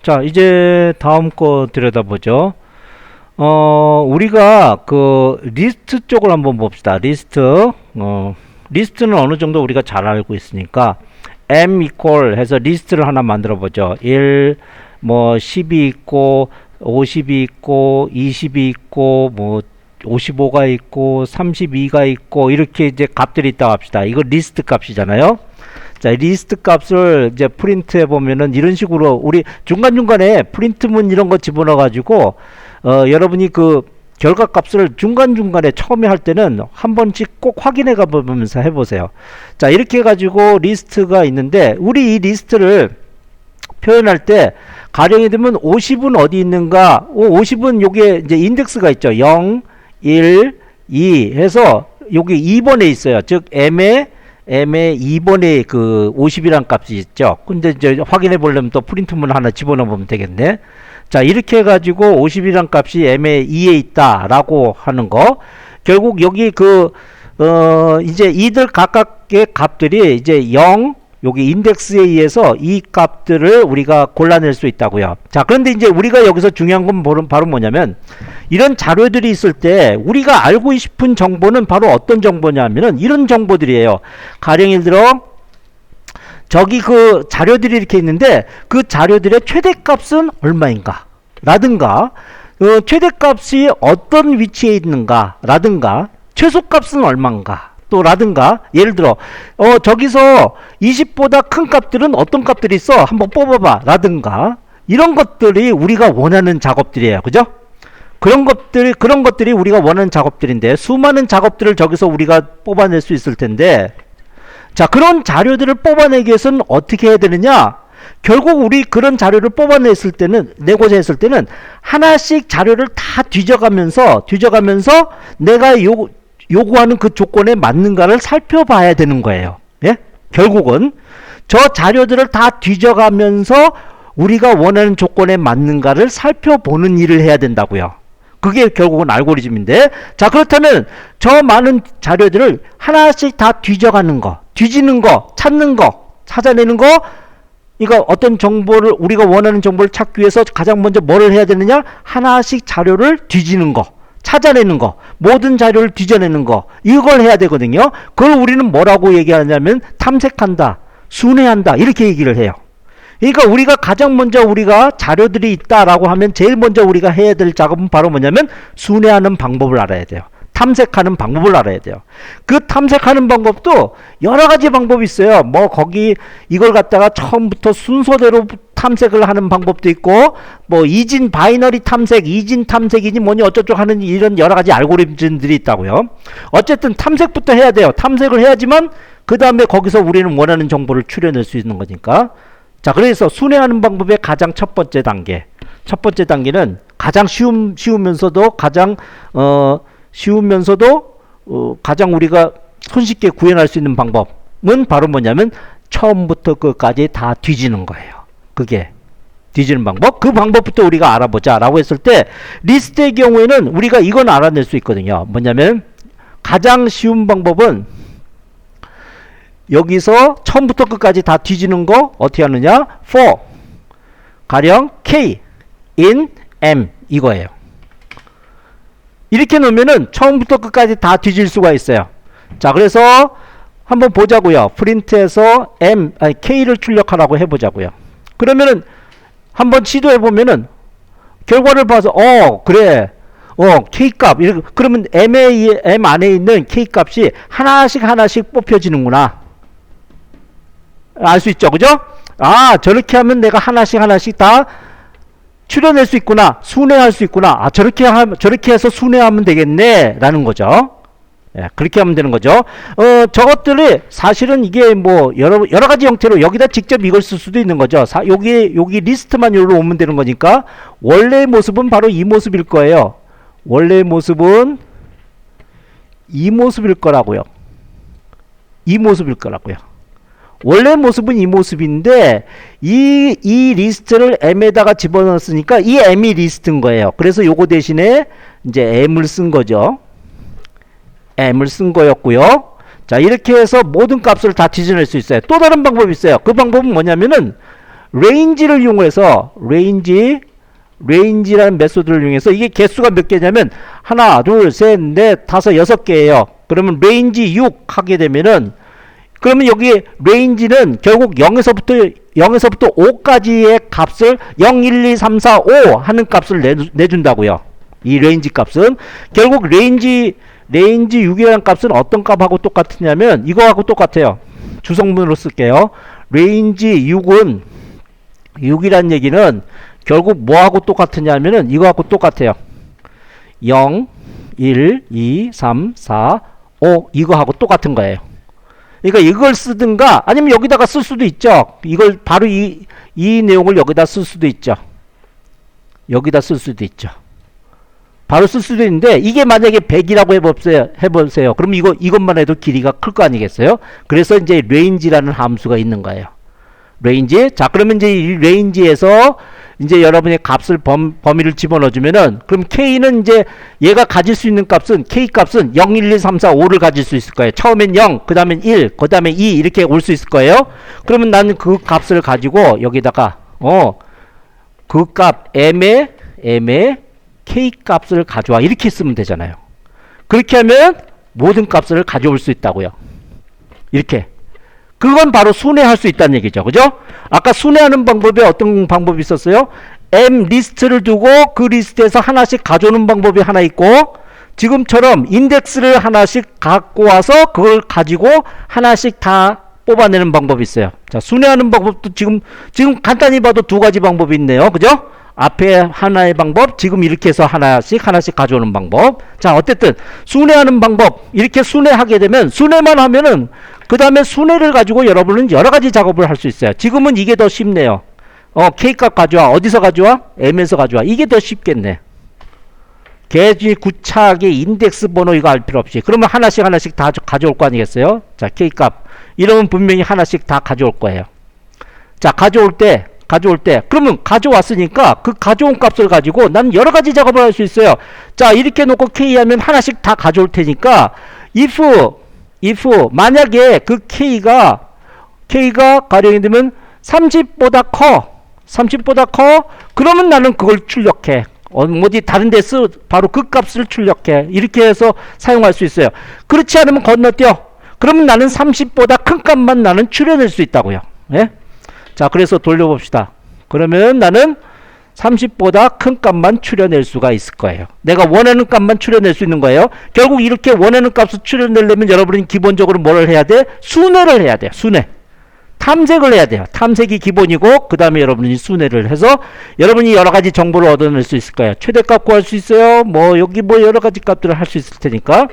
자, 이제 다음 거 들여다보죠. 우리가 그 리스트 쪽을 한번 봅시다. 리스트. 리스트는 어느 정도 우리가 잘 알고 있으니까 m equal 해서 리스트를 하나 만들어 보죠. 1, 뭐 10이 있고 50이 있고 20이 있고 뭐 55가 있고 32가 있고 이렇게 이제 값들이 있다고 합시다. 이거 리스트 값이잖아요. 자, 리스트 값을 이제 프린트 해보면은 이런 식으로 우리 중간중간에 프린트문 이런 거 집어넣어 가지고 여러분이 그 결과 값을 중간중간에 처음에 할 때는 한 번씩 꼭 확인해 가보면서 해보세요. 자, 이렇게 해 가지고 리스트가 있는데 우리 이 리스트를 표현할 때 가령이 되면 50은 어디 있는가? 50은 요게 이제 인덱스가 있죠. 0, 1, 2 해서 여기 2번에 있어요. 즉 m의 2번에 그 50이란 값이 있죠. 근데 이제 확인해 보려면 또 프린트문 하나 집어넣어 보면 되겠네. 자, 이렇게 해 가지고 50이란 값이 m의 2에 있다라고 하는 거. 결국 여기 이제 이들 각각의 값들이 이제 0 여기 인덱스에 의해서 이 값들을 우리가 골라낼 수 있다고요. 자, 그런데 이제 우리가 여기서 중요한 건 바로 뭐냐면 이런 자료들이 있을 때 우리가 알고 싶은 정보는 바로 어떤 정보냐면은 이런 정보들이에요. 가령 예를 들어 저기 그 자료들이 이렇게 있는데 그 자료들의 최대값은 얼마인가 라든가 최대값이 어떤 위치에 있는가 라든가 최소값은 얼마인가 또 라든가 예를 들어 저기서 20보다 큰 값들은 어떤 값들이 있어 한번 뽑아봐 라든가 이런 것들이 우리가 원하는 작업들이에요. 그죠? 그런 것들이 우리가 원하는 작업들인데 수많은 작업들을 저기서 우리가 뽑아낼 수 있을 텐데 자, 그런 자료들을 뽑아내기 위해서는 어떻게 해야 되느냐? 결국 우리 그런 자료를 내고자 했을 때는 하나씩 자료를 다 뒤져가면서 내가 요구하는 그 조건에 맞는가를 살펴봐야 되는 거예요. 예? 결국은 저 자료들을 다 뒤져가면서 우리가 원하는 조건에 맞는가를 살펴보는 일을 해야 된다고요. 그게 결국은 알고리즘인데, 자, 그렇다면 저 많은 자료들을 하나씩 다 뒤져가는 거, 뒤지는 거, 찾는 거, 찾아내는 거, 이거 어떤 정보를 우리가 원하는 정보를 찾기 위해서 가장 먼저 뭐를 해야 되느냐? 하나씩 자료를 뒤지는 거, 찾아내는 거, 모든 자료를 뒤져내는 거, 이걸 해야 되거든요. 그걸 우리는 뭐라고 얘기하냐면 탐색한다, 순회한다 이렇게 얘기를 해요. 그러니까 우리가 가장 먼저 우리가 자료들이 있다라고 하면 제일 먼저 우리가 해야 될 작업은 바로 뭐냐면 순회하는 방법을 알아야 돼요. 탐색하는 방법을 알아야 돼요. 그 탐색하는 방법도 여러 가지 방법이 있어요. 뭐 거기 이걸 갖다가 처음부터 순서대로 탐색을 하는 방법도 있고 뭐 이진 바이너리 탐색, 이진 탐색이니 뭐니 어쩌고 하는 이런 여러 가지 알고리즘들이 있다고요. 어쨌든 탐색부터 해야 돼요. 탐색을 해야지만 그 다음에 거기서 우리는 원하는 정보를 추려낼 수 있는 거니까. 자, 그래서 순회하는 방법의 가장 첫 번째 단계는 가장 쉬우면서도 가장 우리가 손쉽게 구현할 수 있는 방법은 바로 뭐냐면 처음부터 끝까지 다 뒤지는 거예요. 그게 뒤지는 방법. 그 방법부터 우리가 알아보자 라고 했을 때 리스트의 경우에는 우리가 이건 알아낼 수 있거든요. 뭐냐면 가장 쉬운 방법은 여기서 처음부터 끝까지 다 뒤지는 거 어떻게 하느냐? for 가령 k in m 이거예요. 이렇게 놓으면은 처음부터 끝까지 다 뒤질 수가 있어요. 자, 그래서 한번 보자고요. 프린트에서 k를 출력하라고 해보자고요. 그러면은 한번 시도해보면은 결과를 봐서 그래 k 값 그러면 m 안에 있는 k 값이 하나씩 뽑혀지는구나. 알 수 있죠, 그죠? 아, 저렇게 하면 내가 하나씩 다 추려낼 수 있구나, 순회할 수 있구나. 저렇게 해서 순회하면 되겠네 라는 거죠. 예, 그렇게 하면 되는 거죠. 저것들이 사실은 이게 뭐 여러 가지 형태로 여기다 직접 이걸 쓸 수도 있는 거죠. 여기 리스트만 여기로 오면 되는 거니까 원래의 모습은 바로 이 모습일 거예요. 원래의 모습은 이 모습일 거라고요. 원래 모습은 이 모습인데 이 리스트를 m에다가 집어넣었으니까 이 m이 리스트인 거예요. 그래서 요거 대신에 이제 m을 쓴 거죠. m을 쓴 거였고요. 자, 이렇게 해서 모든 값을 다 뒤져낼 수 있어요. 또 다른 방법이 있어요. 그 방법은 뭐냐면은 range를 이용해서 range라는 메소드를 이용해서 이게 개수가 몇 개냐면 하나, 둘, 셋, 넷, 다섯, 여섯 개예요. 그러면 range 6 하게 되면은 그러면 여기 range는 결국 0에서부터 5까지의 값을 0, 1, 2, 3, 4, 5 하는 값을 내준다고요. 이 range 값은 결국 range 6이라는 값은 어떤 값하고 똑같으냐면 이거하고 똑같아요. 주성문으로 쓸게요. range 6이란 얘기는 결국 뭐하고 똑같으냐면은 이거하고 똑같아요. 0, 1, 2, 3, 4, 5 이거하고 똑같은 거예요. 그러니까 이걸 쓰든가 아니면 여기다가 쓸 수도 있죠. 이걸 바로 이 내용을 여기다 쓸 수도 있죠. 여기다 쓸 수도 있죠. 바로 쓸 수도 있는데 이게 만약에 100이라고 해보세요. 그럼 이것만 해도 길이가 클 거 아니겠어요? 그래서 이제 range라는 함수가 있는 거예요. range. 자, 그러면 이제 이 range에서 이제 여러분의 값을 범위를 집어넣어주면은 그럼 k는 이제 얘가 가질 수 있는 값은 k 값은 0, 1, 2, 3, 4, 5를 가질 수 있을 거예요. 처음엔 0, 그 다음엔 1, 그 다음에 2 이렇게 올 수 있을 거예요. 그러면 나는 그 값을 가지고 여기다가 그 값 m의 k 값을 가져와 이렇게 쓰면 되잖아요. 그렇게 하면 모든 값을 가져올 수 있다고요. 이렇게. 그건 바로 순회할 수 있다는 얘기죠. 그죠? 아까 순회하는 방법에 어떤 방법이 있었어요? m 리스트를 두고 그 리스트에서 하나씩 가져오는 방법이 하나 있고 지금처럼 인덱스를 하나씩 갖고 와서 그걸 가지고 하나씩 다 뽑아내는 방법이 있어요. 자, 순회하는 방법도 지금 간단히 봐도 두 가지 방법이 있네요. 그죠? 앞에 하나의 방법, 지금 이렇게 해서 하나씩 가져오는 방법. 자, 어쨌든 순회하는 방법, 이렇게 순회하게 되면 순회만 하면은 그 다음에 순회를 가지고 여러분은 여러 가지 작업을 할 수 있어요. 지금은 이게 더 쉽네요. K값 가져와. 어디서 가져와? M에서 가져와. 이게 더 쉽겠네. 개지 구차하게 인덱스 번호 이거 알 필요 없이. 그러면 하나씩 다 가져올 거 아니겠어요? 자, K값. 이러면 분명히 하나씩 다 가져올 거예요. 자, 가져올 때 그러면 가져왔으니까 그 가져온 값을 가지고 나는 여러 가지 작업을 할 수 있어요. 자, 이렇게 놓고 K 하면 하나씩 다 가져올 테니까 if 만약에 그 K가 가령이 되면 30보다 커 그러면 나는 그걸 출력해. 어디 다른 데 바로 그 값을 출력해. 이렇게 해서 사용할 수 있어요. 그렇지 않으면 건너뛰어. 그러면 나는 30보다 큰 값만 나는 추려낼 수 있다고요. 예? 자, 그래서 돌려봅시다. 그러면 나는 30보다 큰 값만 추려낼 수가 있을 거예요. 내가 원하는 값만 추려낼 수 있는 거예요. 결국 이렇게 원하는 값을 추려내려면 여러분이 기본적으로 뭐를 해야 돼? 순회를 해야 돼요. 순회. 탐색을 해야 돼요. 탐색이 기본이고 그 다음에 여러분이 순회를 해서 여러분이 여러 가지 정보를 얻어낼 수 있을 거예요. 최대값 구할 수 있어요. 여기 여러 가지 값들을 할 수 있을 테니까.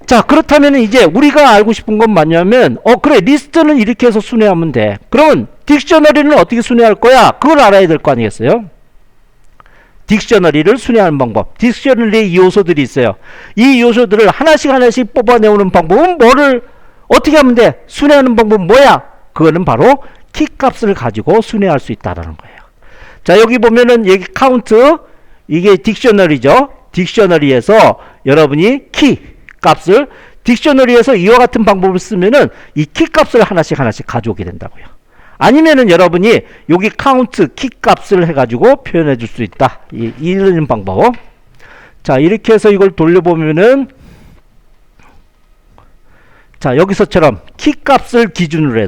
자, 그렇다면 이제 우리가 알고 싶은 건 뭐냐면 그래, 리스트는 이렇게 해서 순회하면 돼. 그러면 딕셔너리는 어떻게 순회할 거야? 그걸 알아야 될 거 아니겠어요? 딕셔너리를 순회하는 방법. 딕셔너리의 요소들이 있어요. 이 요소들을 하나씩 뽑아내오는 방법은 뭐를 어떻게 하면 돼? 순회하는 방법은 뭐야? 그거는 바로 키 값을 가지고 순회할 수 있다는 거예요. 자, 여기 보면은 여기 카운트, 이게 딕셔너리죠. 딕셔너리에서 여러분이 키 값을 딕셔너리에서 이와 같은 방법을 쓰면은 이 키 값을 하나씩 가져오게 된다고요. 아니면은 여러분이 여기 카운트 키 값을 해가지고 표현해 줄 수 있다. 이런 방법. 자, 이렇게 해서 이걸 돌려보면은 자, 여기서처럼 키 값을 기준으로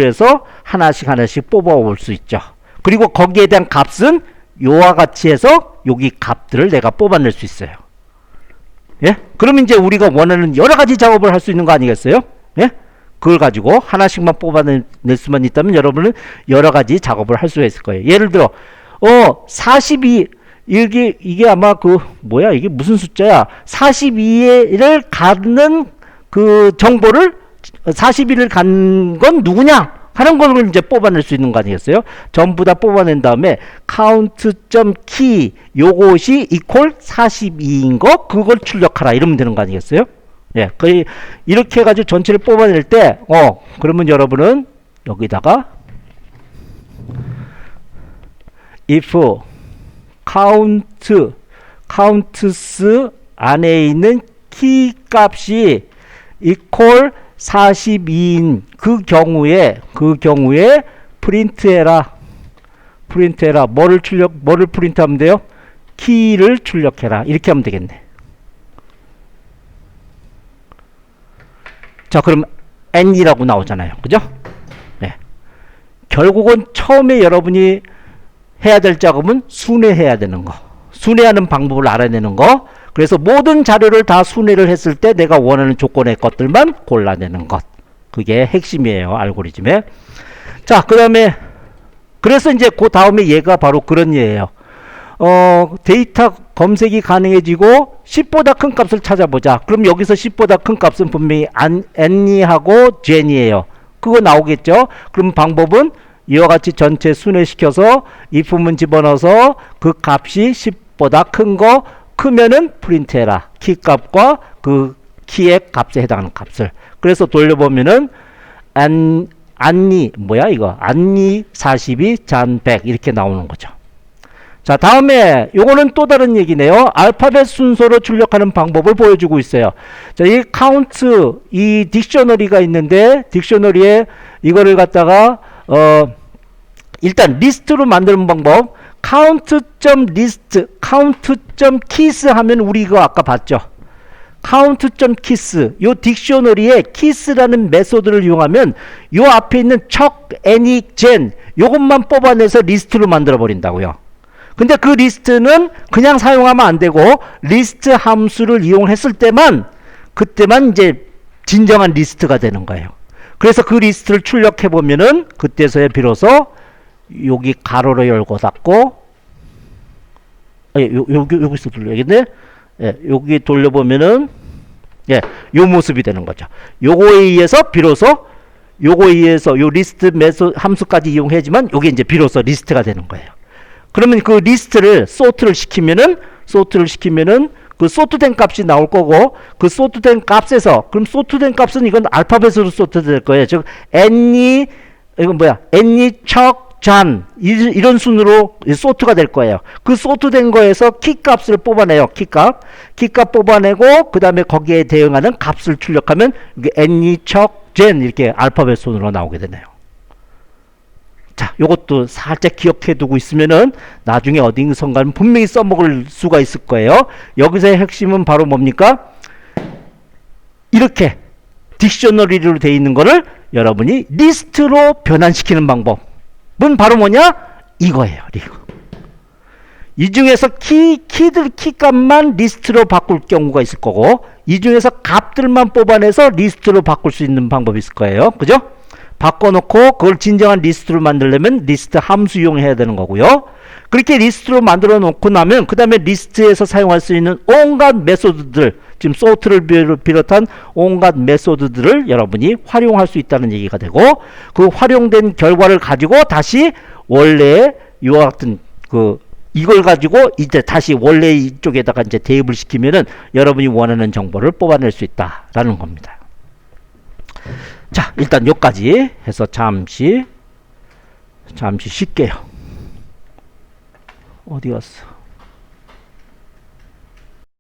해서 하나씩 뽑아올 수 있죠. 그리고 거기에 대한 값은 요와 같이 해서 여기 값들을 내가 뽑아낼 수 있어요. 예? 그러면 이제 우리가 원하는 여러 가지 작업을 할 수 있는 거 아니겠어요? 예? 그걸 가지고 하나씩만 뽑아낼 수만 있다면 여러분은 여러 가지 작업을 할 수가 있을 거예요. 예를 들어 42 이게 아마 이게 무슨 숫자야? 42를 갖는 그 정보를 42를 갖는 건 누구냐? 하는 걸 이제 뽑아낼 수 있는 거 아니겠어요? 전부 다 뽑아낸 다음에 count.key 요것이 equal 42인 거 그걸 출력하라 이러면 되는 거 아니겠어요? 예, 거의 이렇게 해가지고 전체를 뽑아낼 때 그러면 여러분은 여기다가 if counts 안에 있는 key 값이 equal 42인 그 경우에 프린트해라. 뭐를 프린트하면 돼요? 키를 출력해라. 이렇게 하면 되겠네. 자, 그럼 n이라고 나오잖아요. 그죠? 네. 결국은 처음에 여러분이 해야 될 작업은 순회해야 되는 거. 순회하는 방법을 알아내는 거. 그래서 모든 자료를 다 순회를 했을 때 내가 원하는 조건의 것들만 골라내는 것. 그게 핵심이에요. 알고리즘에. 자, 그 다음에 그래서 이제 그 다음에 얘가 바로 그런 얘예요. 데이터 검색이 가능해지고 10보다 큰 값을 찾아보자. 그럼 여기서 10보다 큰 값은 분명히 n이하고 jen이에요. 그거 나오겠죠? 그럼 방법은 이와 같이 전체 순회시켜서 if문 집어넣어서 그 값이 10보다 큰 거 크면은 프린트해라. 키 값과 그 키의 값에 해당하는 값을. 그래서 돌려보면은 안니 뭐야 이거? 안니 42 잔 100 이렇게 나오는 거죠. 자, 다음에 요거는 또 다른 얘기네요. 알파벳 순서로 출력하는 방법을 보여주고 있어요. 자, 이 카운트 이 딕셔너리가 있는데 딕셔너리에 이거를 갖다가 일단 리스트로 만드는 방법 count.list, count.keys 하면 우리 이거 아까 봤죠. count.keys 요 딕셔너리에 keys라는 메소드를 이용하면 요 앞에 있는 척, any, gen 요것만 뽑아내서 리스트로 만들어 버린다고요. 근데 그 리스트는 그냥 사용하면 안 되고 리스트 함수를 이용했을 때만 그때만 이제 진정한 리스트가 되는 거예요. 그래서 그 리스트를 출력해 보면은 그때서야 비로소 여기 가로로 열고 닫고 여기서 돌려야겠네. 예, 여기 돌려보면은 예, 요 모습이 되는 거죠. 요거에 의해서 비로소 요거에 의해서 요 리스트 메소 함수까지 이용하지만 요게 이제 비로소 리스트가 되는 거예요. 그러면 그 리스트를 소트를 시키면은 그 소트된 값이 나올 거고 그 소트된 값에서 그럼 소트된 값은 이건 알파벳으로 소트될 거예요. 즉 any 이건 뭐야? any 척 잔 이런 순으로 소트가 될 거예요. 그 소트된 거에서 키 값을 뽑아내요. 키 값 뽑아내고 그 다음에 거기에 대응하는 값을 출력하면 이게 any 척 젠 이렇게 알파벳 순으로 나오게 되네요. 자, 요것도 살짝 기억해 두고 있으면은 나중에 어딘가는 분명히 써먹을 수가 있을 거예요. 여기서의 핵심은 바로 뭡니까? 이렇게 딕셔너리로 되어 있는 거를 여러분이 리스트로 변환시키는 방법은 바로 뭐냐? 이거예요. 이거. 이 중에서 키 값만 리스트로 바꿀 경우가 있을 거고 이 중에서 값들만 뽑아내서 리스트로 바꿀 수 있는 방법이 있을 거예요. 그죠? 바꿔놓고 그걸 진정한 리스트로 만들려면 리스트 함수 이용해야 되는 거고요. 그렇게 리스트로 만들어 놓고 나면 그 다음에 리스트에서 사용할 수 있는 온갖 메소드들 지금 소트를 비롯한 온갖 메소드들을 여러분이 활용할 수 있다는 얘기가 되고 그 활용된 결과를 가지고 다시 원래 이와 같은 이걸 가지고 이제 다시 원래 이쪽에다가 이제 대입을 시키면은 여러분이 원하는 정보를 뽑아낼 수 있다라는 겁니다. 자, 일단 여기까지 해서 잠시 쉴게요. 어디 갔어?